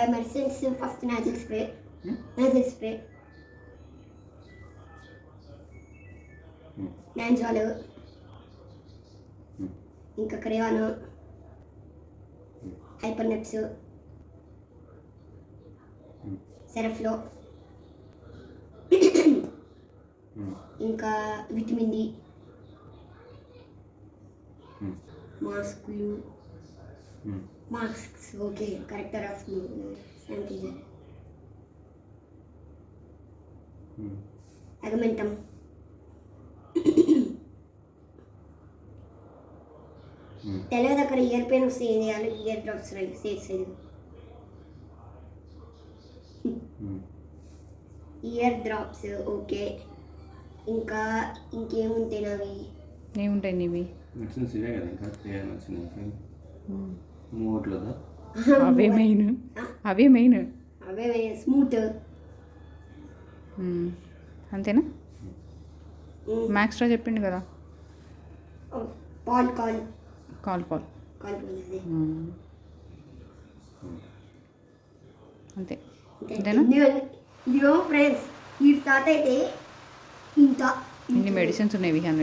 medicines first nozzle spray నాంజాల్ ఇంకా crayon hyper nuts సెరఫ్లో ఇంకా vitamin D masks okay కరెక్ట్గా రాసుకున్నాను శానిటైజర్ అగమెంటం తెలియదు అక్కడ ఇయర్ పెయిన్ వస్తే ఏం చేయాలి ఇయర్ డ్రాప్స్ చేసేది ఇయర్ డ్రాప్స్ ఓకే ఇంకా ఇంకేముంటాయి నావి ఏముంటాయి నీవి మెడిసిన్స్ ఇవే కదా ఇంకా చేయాల్సిన మూట్లదా అవే మెయిన్ అవే స్మూత్ అంతేనా మ్యాక్స్ట్రా చెప్పిండు కదా కాల్ అంతే ఇదిగో ఫ్రెండ్స్ ఈ తాత అయితే ఇంత ఇన్ని మెడిసిన్స్ ఉన్నాయి